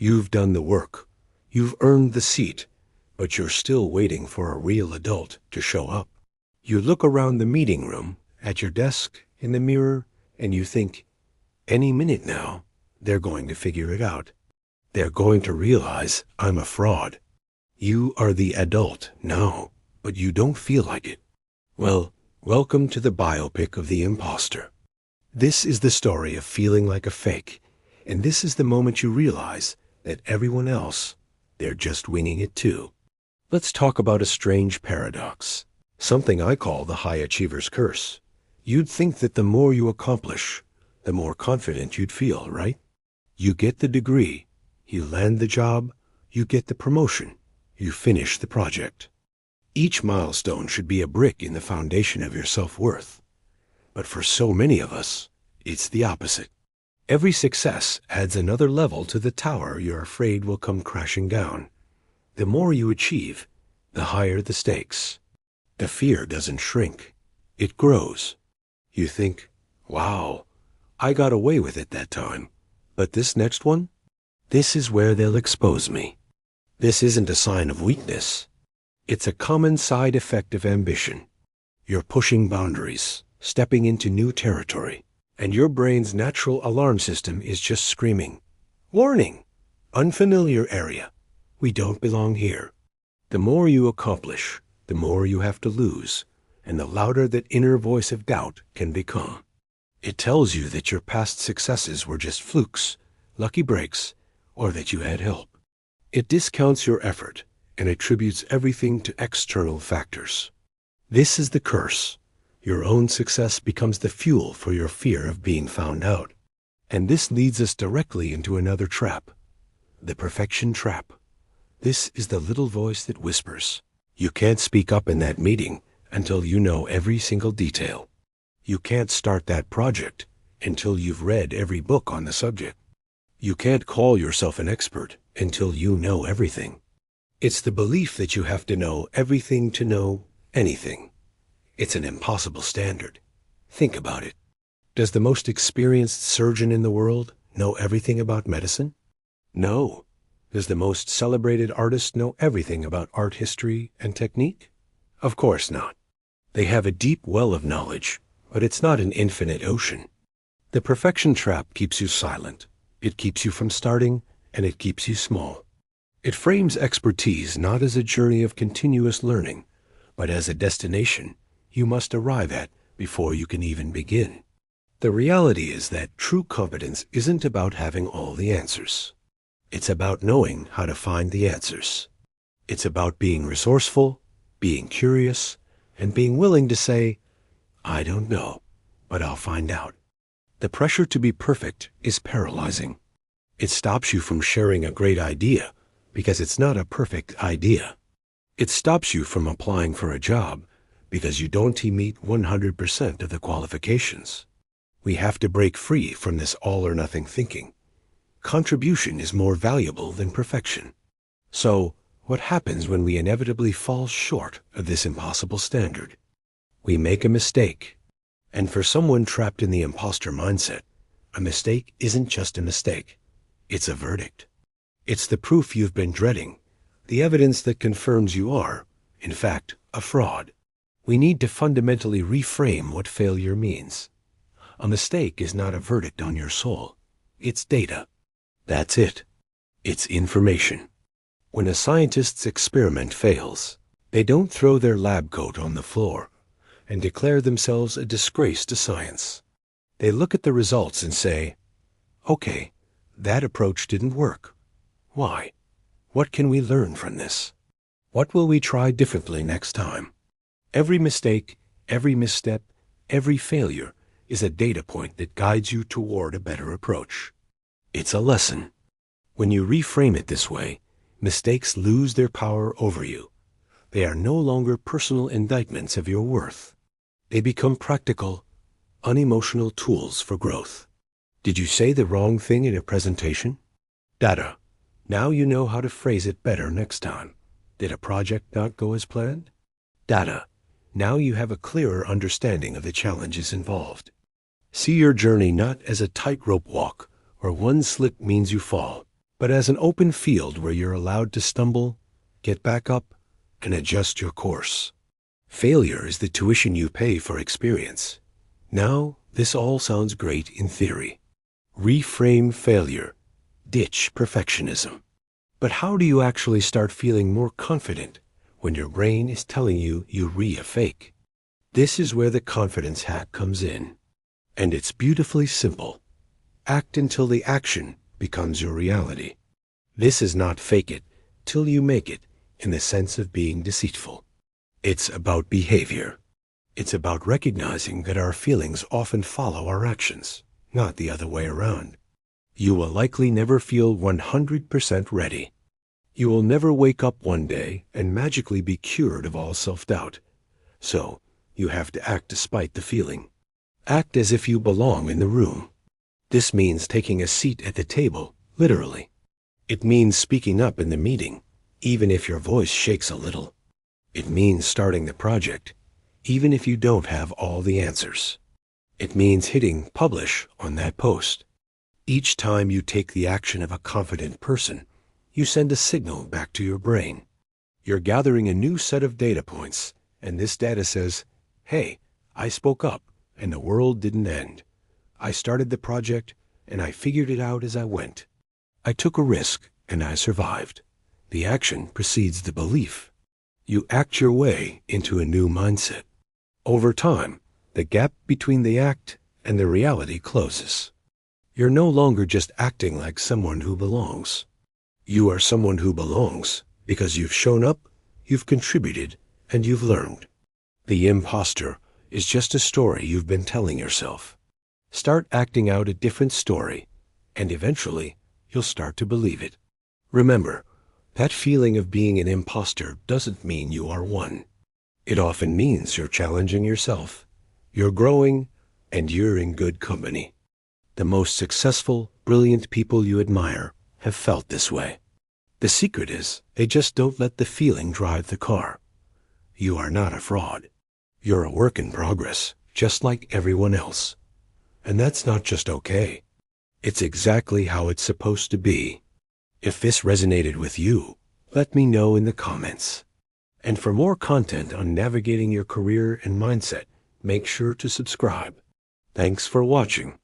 You've done the work. You've earned the seat, but you're still waiting for a real adult to show up. You look around the meeting room, at your desk, in the mirror, and you think, any minute now, they're going to figure it out. They're going to realize I'm a fraud. You are the adult now, but you don't feel like it. Well, welcome to the biopic of the imposter. This is the story of feeling like a fake, and this is the moment you realize that everyone else, they're just winging it too. Let's talk about a strange paradox, something I call the high achiever's curse. You'd think that the more you accomplish, the more confident you'd feel, right? You get the degree, you land the job, you get the promotion, you finish the project. Each milestone should be a brick in the foundation of your self-worth. But for so many of us, it's the opposite. Every success adds another level to the tower you're afraid will come crashing down. The more you achieve, the higher the stakes. The fear doesn't shrink, it grows. You think, wow, I got away with it that time. But this next one? This is where they'll expose me. This isn't a sign of weakness. It's a common side effect of ambition. You're pushing boundaries, stepping into new territory, and your brain's natural alarm system is just screaming, warning, unfamiliar area. We don't belong here. The more you accomplish, the more you have to lose, and the louder that inner voice of doubt can become. It tells you that your past successes were just flukes, lucky breaks, or that you had help. It discounts your effort and attributes everything to external factors. This is the curse. Your own success becomes the fuel for your fear of being found out. And this leads us directly into another trap, the perfection trap. This is the little voice that whispers. You can't speak up in that meeting until you know every single detail. You can't start that project until you've read every book on the subject. You can't call yourself an expert until you know everything. It's the belief that you have to know everything to know anything. It's an impossible standard. Think about it. Does the most experienced surgeon in the world know everything about medicine? No. Does the most celebrated artist know everything about art history and technique? Of course not. They have a deep well of knowledge, but it's not an infinite ocean. The perfection trap keeps you silent. It keeps you from starting, and it keeps you small. It frames expertise not as a journey of continuous learning, but as a destination you must arrive at before you can even begin. The reality is that true competence isn't about having all the answers. It's about knowing how to find the answers. It's about being resourceful, being curious, and being willing to say, I don't know, but I'll find out. The pressure to be perfect is paralyzing. It stops you from sharing a great idea because it's not a perfect idea. It stops you from applying for a job because you don't meet 100% of the qualifications. We have to break free from this all-or-nothing thinking. Contribution is more valuable than perfection. So, what happens when we inevitably fall short of this impossible standard? We make a mistake. And for someone trapped in the imposter mindset, a mistake isn't just a mistake. It's a verdict. It's the proof you've been dreading, the evidence that confirms you are, in fact, a fraud. We need to fundamentally reframe what failure means. A mistake is not a verdict on your soul. It's data. That's it. It's information. When a scientist's experiment fails, they don't throw their lab coat on the floor and declare themselves a disgrace to science. They look at the results and say, okay, that approach didn't work. Why? What can we learn from this? What will we try differently next time? Every mistake, every misstep, every failure is a data point that guides you toward a better approach. It's a lesson. When you reframe it this way, mistakes lose their power over you. They are no longer personal indictments of your worth. They become practical, unemotional tools for growth. Did you say the wrong thing in a presentation? Data. Now you know how to phrase it better next time. Did a project not go as planned? Data. Now you have a clearer understanding of the challenges involved. See your journey not as a tightrope walk where one slip means you fall, but as an open field where you're allowed to stumble, get back up, and adjust your course. Failure is the tuition you pay for experience. Now, this all sounds great in theory. Reframe failure. Ditch perfectionism. But how do you actually start feeling more confident when your brain is telling you you're a fake? This is where the confidence hack comes in. And it's beautifully simple. Act until the action becomes your reality. This is not fake it till you make it in the sense of being deceitful. It's about behavior. It's about recognizing that our feelings often follow our actions, not the other way around. You will likely never feel 100% ready. You will never wake up one day and magically be cured of all self-doubt. So, you have to act despite the feeling. Act as if you belong in the room. This means taking a seat at the table, literally. It means speaking up in the meeting, even if your voice shakes a little. It means starting the project, even if you don't have all the answers. It means hitting publish on that post. Each time you take the action of a confident person, you send a signal back to your brain. You're gathering a new set of data points, and this data says, hey, I spoke up, and the world didn't end. I started the project, and I figured it out as I went. I took a risk, and I survived. The action precedes the belief. You act your way into a new mindset. Over time, the gap between the act and the reality closes. You're no longer just acting like someone who belongs. You are someone who belongs because you've shown up, you've contributed, and you've learned. The imposter is just a story you've been telling yourself. Start acting out a different story, and eventually you'll start to believe it. Remember, that feeling of being an imposter doesn't mean you are one. It often means you're challenging yourself, you're growing, and you're in good company. The most successful, brilliant people you admire have felt this way. The secret is they just don't let the feeling drive the car. You are not a fraud. You're a work in progress, just like everyone else. And that's not just okay. It's exactly how it's supposed to be. If this resonated with you, let me know in the comments. And for more content on navigating your career and mindset, make sure to subscribe. Thanks for watching.